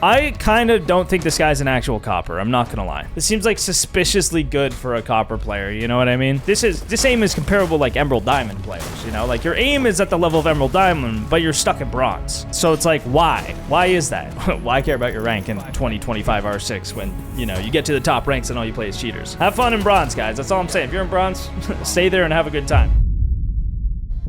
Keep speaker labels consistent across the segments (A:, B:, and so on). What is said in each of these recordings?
A: I kind of don't think this guy's an actual copper. I'm not gonna lie. This seems like suspiciously good for a copper player. You know what I mean? This aim is comparable like Emerald Diamond players. You know, like your aim is at the level of Emerald Diamond, but you're stuck at bronze. So it's like, why? Why is that? Why care about your rank in 2025 R6 when you know you get to the top ranks and all you play is cheaters? Have fun in bronze, guys. That's all I'm saying. If you're in bronze, stay there and have a good time.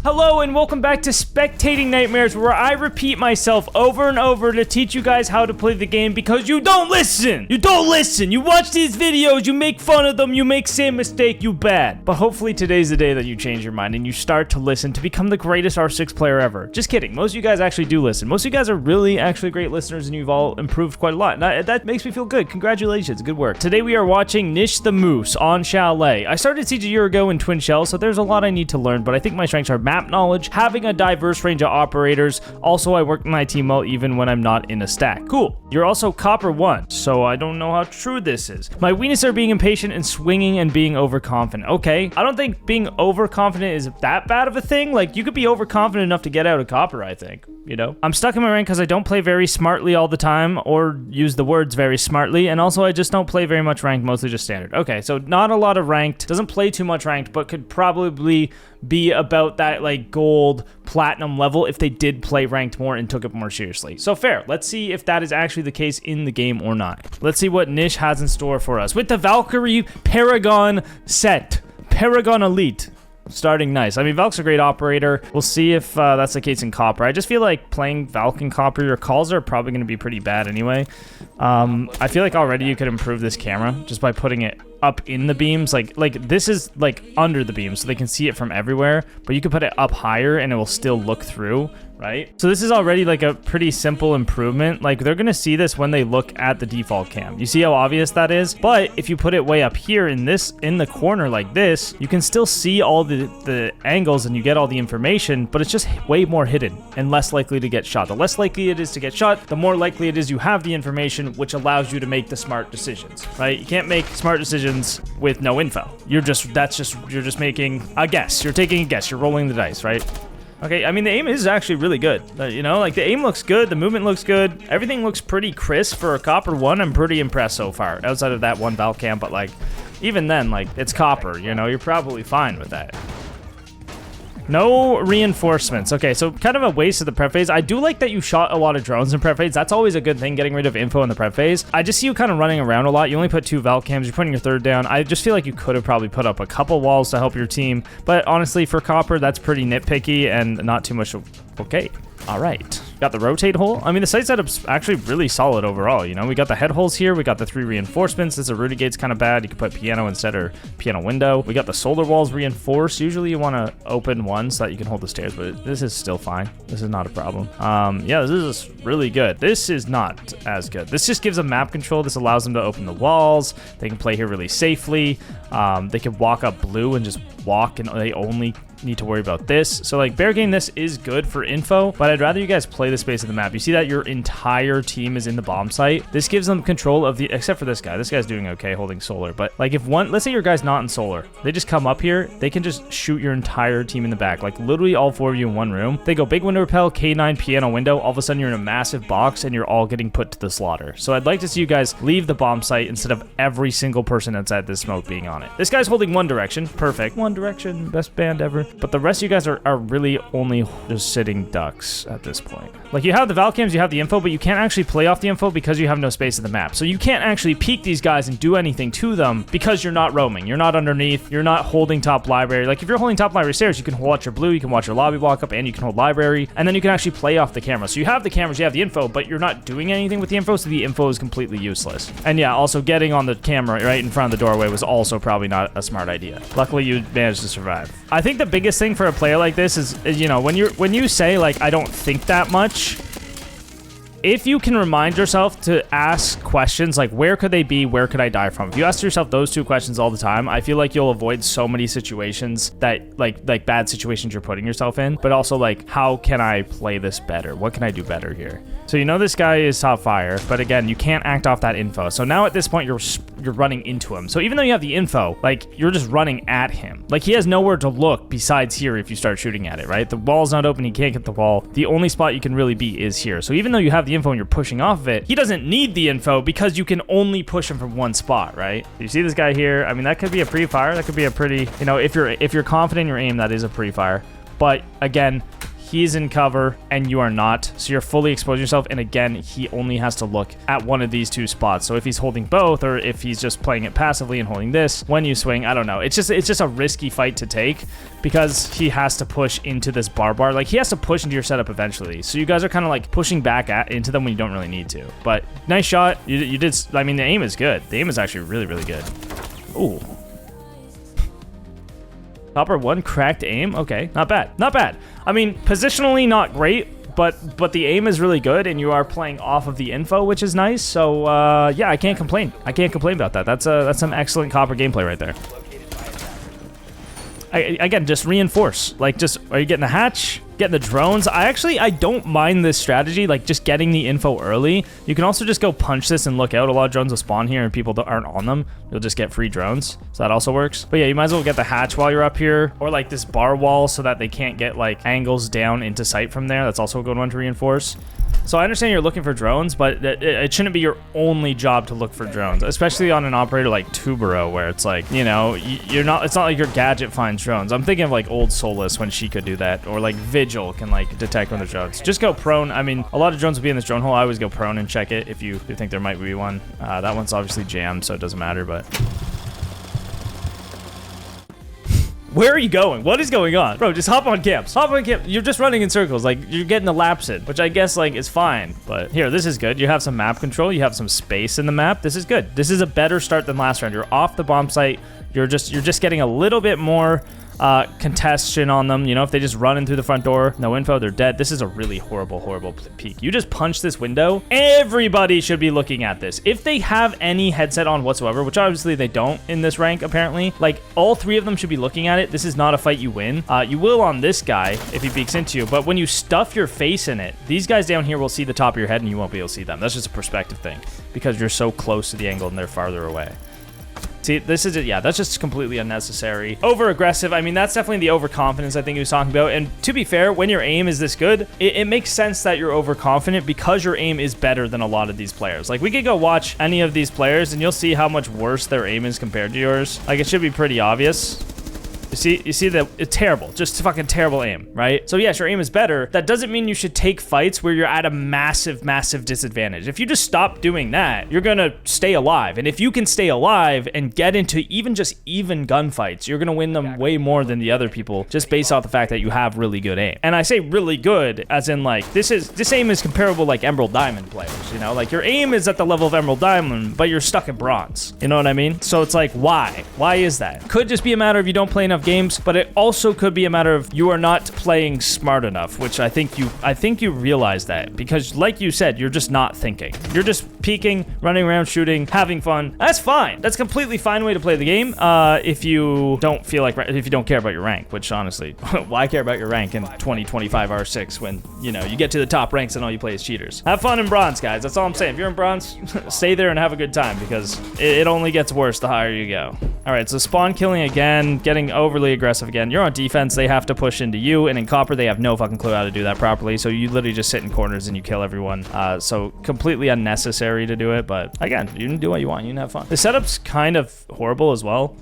A: Hello and welcome back to Spectating Nightmares, where I repeat myself over and over to teach you guys how to play the game because you don't listen! You don't listen! You watch these videos, you make fun of them, you make same mistake, you bad. But hopefully today's the day that you change your mind and you start to listen to become the greatest R6 player ever. Just kidding. Most of you guys actually do listen. Most of you guys are really actually great listeners and you've all improved quite a lot. And that makes me feel good. Congratulations. Good work. Today we are watching Nish the Moose on Chalet. I started Siege a year ago in Twin Shell, so there's a lot I need to learn, but I think my strengths are map knowledge, having a diverse range of operators. Also, I work my team well even when I'm not in a stack. Cool. You're also Copper 1, so I don't know how true this is. My weaknesses are being impatient and swinging and being overconfident. Okay, I don't think being overconfident is that bad of a thing. Like, you could be overconfident enough to get out of Copper, I think, you know? I'm stuck in my rank because I don't play very smartly all the time or use the words very smartly, and also I just don't play very much ranked, mostly just standard. Okay, so not a lot of ranked, doesn't play too much ranked, but could probably be about that like gold platinum level if they did play ranked more and took it more seriously. So fair. Let's see if that is actually the case in the game or not. Let's see what Nish has in store for us with the Valkyrie Paragon set. Paragon Elite. Starting nice. I mean, Valk's a great operator. We'll see if that's the case in Copper. I just feel like playing Valk in Copper, your calls are probably going to be pretty bad anyway. I feel like already you could improve this camera just by putting it up in the beams. Like this is like under the beams so they can see it from everywhere, but you could put it up higher and it will still look through, right? So this is already like a pretty simple improvement. Like they're gonna see this when they look at the default cam. You see how obvious that is? But if you put it way up here in the corner like this, you can still see all the angles and you get all the information, but it's just way more hidden and less likely to get shot. The less likely it is to get shot, the more likely it is you have the information, which allows you to make the smart decisions, right? You can't make smart decisions with no info. You're just making a guess. You're taking a guess. You're rolling the dice, right? Okay, I mean, the aim is actually really good. You know, like the aim looks good. The movement looks good. Everything looks pretty crisp for a Copper 1. I'm pretty impressed so far, outside of that one Valk cam, but like, even then, like, it's Copper, you know? You're probably fine with that. No reinforcements. Okay, so kind of a waste of the prep phase. I do like that you shot a lot of drones in prep phase. That's always a good thing, getting rid of info in the prep phase. I just see you kind of running around a lot. You only put 2 Valk cams. You're putting your 3rd down. I just feel like you could have probably put up a couple walls to help your team. But honestly, for Copper, that's pretty nitpicky and not too much. Okay. All right. Got the rotate hole. I mean, the site setup's actually really solid overall, you know? We got the head holes here. We got the 3 reinforcements. This Arudi gate's kind of bad. You could put piano instead or piano window. We got the solar walls reinforced. Usually you want to open one so that you can hold the stairs, but this is still fine. This is not a problem. Yeah, this is really good. This is not as good. This just gives them map control. This allows them to open the walls. They can play here really safely. They can walk up blue and just walk, and they only need to worry about this. So like bear game, this is good for info, but I'd rather you guys play the space of the map. You see that your entire team is in the bomb site. This gives them control of the, except for this guy. This guy's doing okay holding solar, but like if one, let's say your guy's not in solar, they just come up here, they can just shoot your entire team in the back. Like literally all 4 of you in one room. They go big window repel, K9 piano window. All of a sudden you're in a massive box and you're all getting put to the slaughter. So I'd like to see you guys leave the bomb site instead of every single person that's at this smoke being on it. This guy's holding one direction. Perfect. One direction, best band ever. But the rest of you guys are really only just sitting ducks at this point. Like you have the Valcams, you have the info, but you can't actually play off the info because you have no space in the map. So you can't actually peek these guys and do anything to them because you're not roaming. You're not underneath. You're not holding top library. Like if you're holding top library stairs, you can watch your blue, you can watch your lobby walk up, and you can hold library, and then you can actually play off the camera. So you have the cameras, you have the info, but you're not doing anything with the info, so the info is completely useless. And yeah, also getting on the camera right in front of the doorway was also probably not a smart idea. Luckily, you managed to survive. I think the biggest thing for a player like this is you know, when you say like I don't think that much, if you can remind yourself to ask questions like where could they be, where could I die from? If you ask yourself those 2 questions all the time, I feel like you'll avoid so many situations that like bad situations you're putting yourself in, but also like how can I play this better? What can I do better here? So you know this guy is top fire, but again, you can't act off that info. So now at this point, you're running into him. So even though you have the info, like, you're just running at him. Like, he has nowhere to look besides here if you start shooting at it, right? The wall's not open, he can't get the wall. The only spot you can really be is here. So even though you have the info and you're pushing off of it, he doesn't need the info because you can only push him from one spot, right? You see this guy here? I mean, that could be a pre-fire. That could be a pretty, you know, if you're confident in your aim, that is a pre-fire. But again, he's in cover and you are not, so you're fully exposing yourself. And again, he only has to look at one of these two spots. So if he's holding both, or if he's just playing it passively and holding this when you swing, I don't know. It's just a risky fight to take because he has to push into this bar. Like, he has to push into your setup eventually. So you guys are kind of like pushing back into them when you don't really need to. But nice shot. You did. I mean, the aim is good. The aim is actually really, really good. Ooh. Copper 1 cracked aim. Okay, not bad. Not bad. I mean, positionally not great, but the aim is really good, and you are playing off of the info, which is nice. So yeah, I can't complain. I can't complain about that. That's some excellent Copper gameplay right there. Again, just reinforce. Like, just, are you getting the hatch? Getting the drones? I don't mind this strategy, like just getting the info early. You can also just go punch this and look out. A lot of drones will spawn here and people aren't on them. You'll just get free drones. So that also works. But yeah, you might as well get the hatch while you're up here, or like this bar wall so that they can't get like angles down into sight from there. That's also a good one to reinforce. So I understand you're looking for drones, but it shouldn't be your only job to look for drones, especially on an operator like Tubero, where it's like, you know, it's not like your gadget finds drones. I'm thinking of like old Solus when she could do that, or like Vigil can like detect when there's drones. Just go prone. I mean, a lot of drones will be in this drone hole. I always go prone and check it if you think there might be one. That one's obviously jammed, so it doesn't matter, but... Where are you going? What is going on? Bro, just hop on camps. Hop on camp. You're just running in circles. Like, you're getting the laps in, which I guess, like, is fine. But here, this is good. You have some map control. You have some space in the map. This is good. This is a better start than last round. You're off the bomb site. You're just getting a little bit more contestation on them. You know, if they just run in through the front door, no info, they're dead. This is a really horrible peek. You just punch this window. Everybody should be looking at this. If they have any headset on whatsoever, which obviously they don't in this rank, apparently, like, all three of them should be looking at it. This is not a fight you win. You will on this guy if he peeks into you, but when you stuff your face in it, these guys down here will see the top of your head and you won't be able to see them. That's just a perspective thing because you're so close to the angle and they're farther away. See, this is it. Yeah, that's just completely unnecessary. Over aggressive. I mean, that's definitely the overconfidence I think he was talking about. And to be fair, when your aim is this good, it makes sense that you're overconfident because your aim is better than a lot of these players. Like, we could go watch any of these players and you'll see how much worse their aim is compared to yours. Like, it should be pretty obvious. You see that it's terrible, just fucking terrible aim, right? So yes, your aim is better. That doesn't mean you should take fights where you're at a massive disadvantage. If you just stop doing that, you're gonna stay alive. And if you can stay alive and get into even gunfights, you're gonna win them way more than the other people just based off the fact that you have really good aim. And I say really good as in like, this aim is comparable like Emerald Diamond players, you know? Like, your aim is at the level of Emerald Diamond, but you're stuck at bronze. You know what I mean? So it's like, why? Why is that? Could just be a matter of you don't play enough games, but it also could be a matter of you are not playing smart enough, which I think you realize that, because like you said, you're just not thinking. You're just peeking, running around, shooting, having fun. That's fine. That's a completely fine way to play the game. If you don't care about your rank, which honestly, why care about your rank in 2025 R6 when, you know, you get to the top ranks and all you play is cheaters? Have fun in bronze, guys. That's all I'm saying. If you're in bronze, stay there and have a good time, because it only gets worse the higher you go. All right, so spawn killing again, getting overly aggressive again. You're on defense, they have to push into you, and in Copper, they have no fucking clue how to do that properly, so you literally just sit in corners and you kill everyone. So completely unnecessary to do it, but again, you can do what you want, you can have fun. The setup's kind of horrible as well.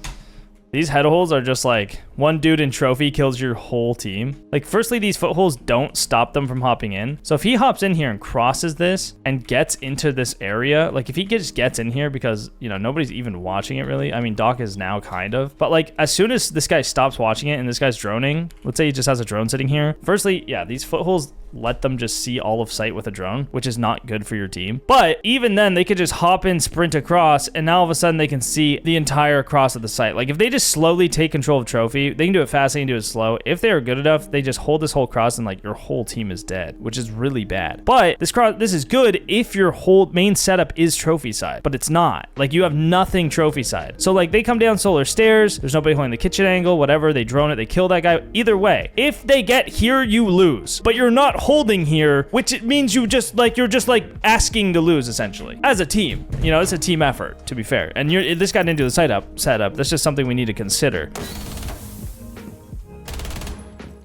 A: These head holes are just like, one dude in trophy kills your whole team. Like, firstly, these footholes don't stop them from hopping in. So if he hops in here and crosses this and gets into this area, like if he just gets in here because, you know, nobody's even watching it really. I mean, Doc is now kind of, but like as soon as this guy stops watching it and this guy's droning, let's say he just has a drone sitting here. Firstly, yeah, these footholes let them just see all of sight with a drone, which is not good for your team. But even then, they could just hop in, sprint across, and now all of a sudden they can see the entire cross of the site. Like, if they just slowly take control of trophy, trophy. They can do it fast, they can do it slow. If they are good enough, they just hold this whole cross and like your whole team is dead, which is really bad. But this is good if your whole main setup is trophy side, but it's not. Like you have nothing trophy side. So like they come down solar stairs, there's nobody holding the kitchen angle, whatever, they drone it, they kill that guy. Either way, if they get here, you lose. But you're not holding here, which it means you're just like asking to lose essentially. As a team, you know, it's a team effort to be fair. And this guy didn't do the setup. That's just something we need to consider.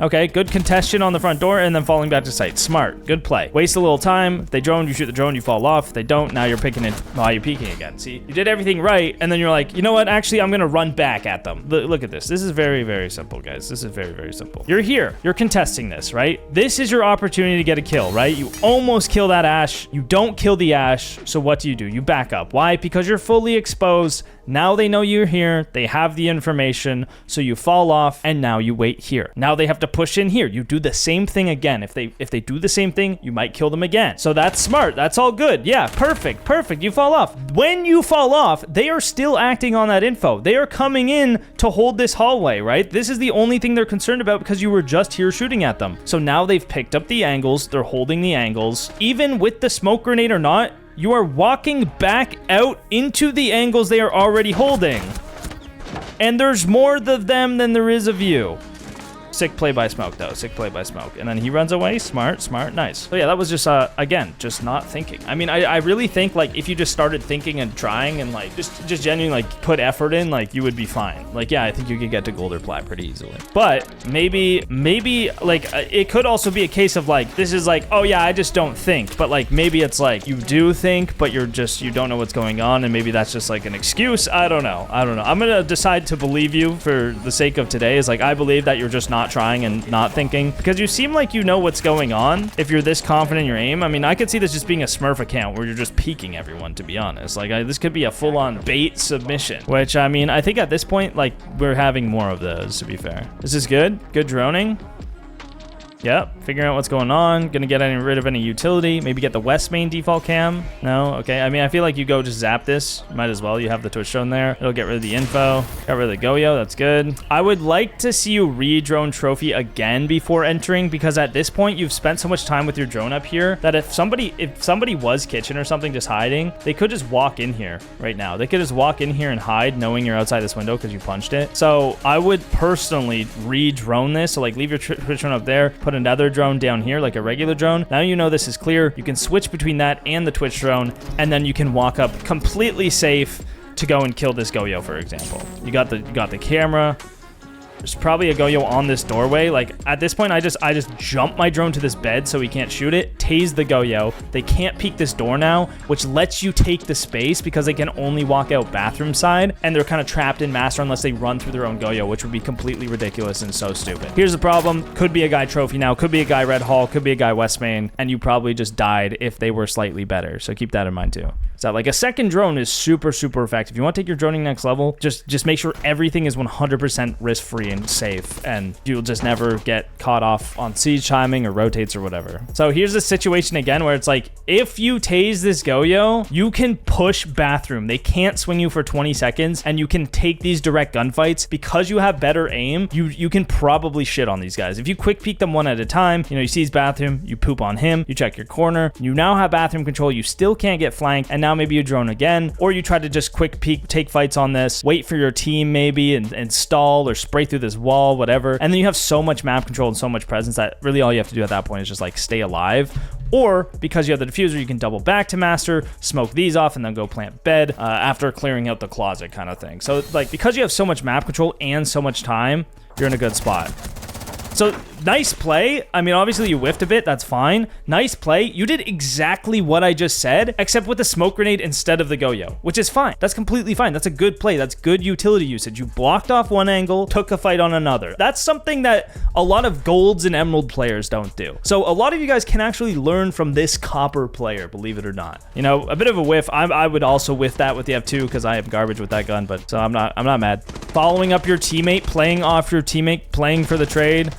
A: Okay, good contestation on the front door and then falling back to site. Smart, good play. Waste a little time. If they drone, you shoot the drone, you fall off. If they don't, now you're picking it while you're peeking again. See, you did everything right, and then you're like, you know what? Actually, I'm gonna run back at them. Look at this. This is very, very simple, guys. This is very, very simple. You're here. You're contesting this, right? This is your opportunity to get a kill, right? You almost kill that Ash. You don't kill the Ash. So what do? You back up. Why? Because you're fully exposed. Now they know you're here. They have the information. So you fall off, and now you wait here. Now they have to push in here. You do the same thing again. If they do the same thing, you might kill them again. So that's smart. That's all good. Yeah, perfect. Perfect. You fall off. When you fall off, they are still acting on that info. They are coming in to hold this hallway, right? This is the only thing they're concerned about because you were just here shooting at them. So now they've picked up the angles. They're holding the angles. Even with the smoke grenade or not, you are walking back out into the angles they are already holding. And there's more of them than there is of you. Sick play by Smoke, though. Sick play by Smoke. And then he runs away. Smart, smart, nice. So yeah, that was just, again, just not thinking. I mean, I really think, like, if you just started thinking and trying and, like, just genuinely, like, put effort in, like, you would be fine. Like, yeah, I think you could get to gold or plat pretty easily. But maybe, like, it could also be a case of, like, this is like, oh, yeah, I just don't think. But, like, maybe it's like, you do think, but you don't know what's going on. And maybe that's just, like, an excuse. I don't know. I'm going to decide to believe you for the sake of today. Is like, I believe that you're just not trying and not thinking, because you seem like you know what's going on if you're this confident in your aim. I mean, I could see this just being a Smurf account where you're just peeking everyone, to be honest. Like, this could be a full-on bait submission, which, I mean, I think at this point, like, we're having more of those, to be fair. This is good. Good droning. Yep, figuring out what's going on. Gonna get rid of any utility. Maybe get the west main default cam. No, okay. I mean, I feel like you go just zap this. Might as well. You have the Twitch drone there. It'll get rid of the info. Got rid of the Goyo. That's good. I would like to see you re-drone trophy again before entering, because at this point, you've spent so much time with your drone up here that if somebody was kitchen or something just hiding, they could just walk in here right now. They could just walk in here and hide knowing you're outside this window because you punched it. So I would personally re-drone this. So like leave your Twitch drone up there, put another drone down here like a regular drone. Now you know this is clear. You can switch between that and the Twitch drone, and then you can walk up completely safe to go and kill this Goyo, for example. You got the camera. There's probably a Goyo on this doorway. Like at this point, I just jump my drone to this bed so he can't shoot it, tase the Goyo. They can't peek this door now, which lets you take the space because they can only walk out bathroom side, and they're kind of trapped in master unless they run through their own Goyo, which would be completely ridiculous and so stupid. Here's the problem. Could be a guy trophy now, could be a guy red hall, could be a guy west main, and you probably just died if they were slightly better. So keep that in mind too. So like a second drone is super, super effective. If you want to take your droning next level, just make sure everything is 100% risk-free and safe, and you'll just never get caught off on siege timing or rotates or whatever. So here's the situation again where it's like, if you tase this Goyo, you can push bathroom. They can't swing you for 20 seconds, and you can take these direct gunfights. Because you have better aim, you can probably shit on these guys. If you quick peek them one at a time, you know, you see his bathroom, you poop on him, you check your corner, you now have bathroom control, you still can't get flanked, and now maybe you drone again, or you try to just quick peek, take fights on this, wait for your team maybe, and stall or spray through this wall, whatever. And then you have so much map control and so much presence that really all you have to do at that point is just like stay alive. Or because you have the diffuser, you can double back to master, smoke these off, and then go plant bed after clearing out the closet kind of thing. So like, because you have so much map control and so much time, you're in a good spot. So nice play. I mean, obviously you whiffed a bit. That's fine. Nice play. You did exactly what I just said, except with the smoke grenade instead of the Goyo, which is fine. That's completely fine. That's a good play. That's good utility usage. You blocked off one angle, took a fight on another. That's something that a lot of golds and emerald players don't do. So a lot of you guys can actually learn from this copper player, believe it or not. You know, a bit of a whiff. I would also whiff that with the F2 because I am garbage with that gun, but so I'm not mad. Following up your teammate, playing off your teammate, playing for the trade.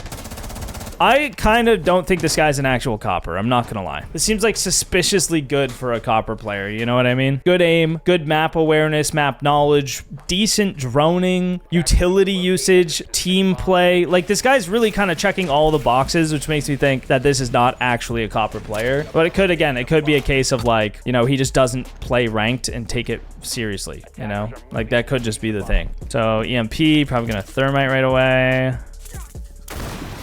A: I kind of don't think this guy's an actual copper. I'm not gonna lie. This seems like suspiciously good for a copper player. You know what I mean? Good aim, good map awareness, map knowledge, decent droning, utility usage, team play. Like, this guy's really kind of checking all the boxes, which makes me think that this is not actually a copper player. But it could, again, it could be a case of like, you know, he just doesn't play ranked and take it seriously, you know? Like, that could just be the thing. So EMP, probably gonna thermite right away.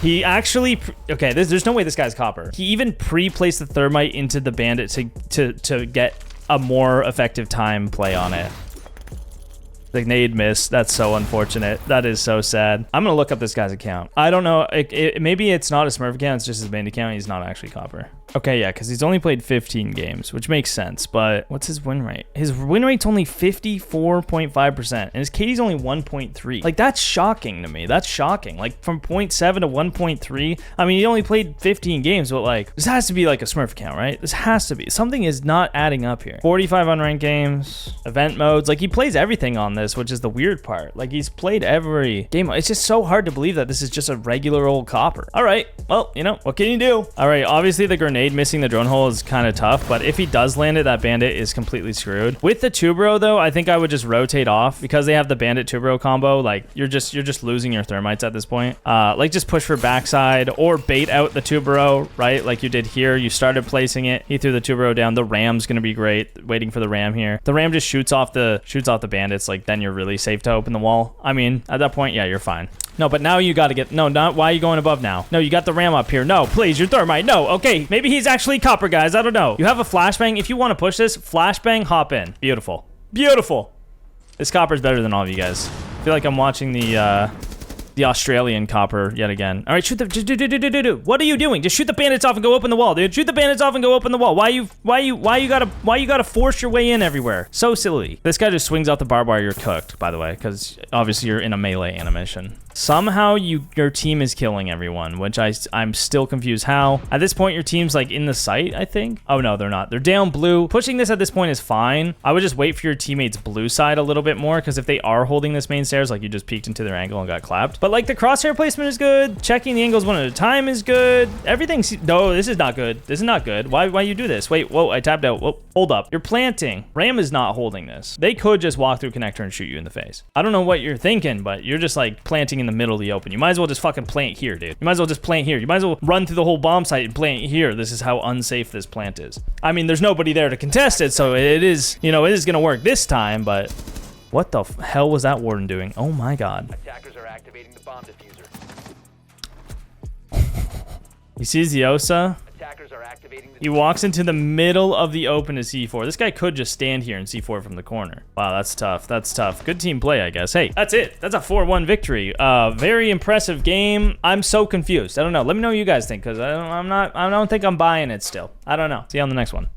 A: He actually, okay, there's no way this guy's copper. He even pre-placed the thermite into the bandit to get a more effective time play on it. The nade miss. That's so unfortunate. That is so sad. I'm gonna look up this guy's account. I don't know. Maybe it's not a Smurf account. It's just his bandit account. He's not actually copper. Okay, yeah, because he's only played 15 games, which makes sense. But what's his win rate? His win rate's only 54.5%, and his KD's only 1.3. Like, that's shocking to me. That's shocking. Like, from 0.7 to 1.3. I mean, he only played 15 games, but like, this has to be like a Smurf account, right? This has to be. Something is not adding up here. 45 unranked games, event modes. Like, he plays everything on this, which is the weird part. Like, he's played every game. It's just so hard to believe that this is just a regular old copper. All right, well, you know, what can you do? All right, obviously the grenade missing the drone hole is kind of tough, but if he does land it, that bandit is completely screwed. With the Tubro though, I think I would just rotate off because they have the bandit Tubro combo. Like, you're just losing your thermites at this point. Like, just push for backside or bait out the Tubro, right? Like you did here. You started placing it. He threw the Tubro down. The ram's gonna be great. Waiting for the ram here. The ram just shoots off the bandits. Like, then you're really safe to open the wall. I mean, at that point, yeah, you're fine. No, but now you got to get... No, not... Why are you going above now? No, you got the ram up here. No, please, your thermite. No, okay. Maybe he's actually copper, guys. I don't know. You have a flashbang. If you want to push this, flashbang, hop in. Beautiful. Beautiful. This copper's better than all of you guys. I feel like I'm watching the Australian copper yet again. All right, shoot the... What are you doing? Just shoot the bandits off and go open the wall, dude. Shoot the bandits off and go open the wall. Why you gotta force your way in everywhere? So silly. This guy just swings out the barbed wire. You're cooked, by the way, because obviously you're in a melee animation. Somehow your team is killing everyone, which I'm still confused how. At this point, your team's like in the site, I think. Oh no, they're not. They're down blue. Pushing this at this point is fine. I would just wait for your teammates' blue side a little bit more, because if they are holding this main stairs, like you just peeked into their angle and got clapped. But like the crosshair placement is good. Checking the angles one at a time is good. Everything's... No, this is not good. This is not good. Why you do this? Wait, whoa, I tapped out. Whoa, hold up. You're planting. Ram is not holding this. They could just walk through connector and shoot you in the face. I don't know what you're thinking, but you're just like planting in the middle of the open. You might as well just fucking plant here, dude. You might as well just plant here. You might as well run through the whole bomb site and plant here. This is how unsafe this plant is. I mean, there's nobody there to contest it, so it is, you know, it is gonna work this time, but what the hell was that warden doing? Oh my god.
B: Attackers are activating the bomb diffuser.
A: He sees the Osa.
B: Attackers are activating the
A: He walks into the middle of the open to C4. This guy could just stand here and C4 from the corner. Wow, that's tough. That's tough. Good team play, I guess. Hey, that's it. That's a 4-1 victory. Very impressive game. I'm so confused. I don't know. Let me know what you guys think, because I don't think I'm buying it still. I don't know. See you on the next one.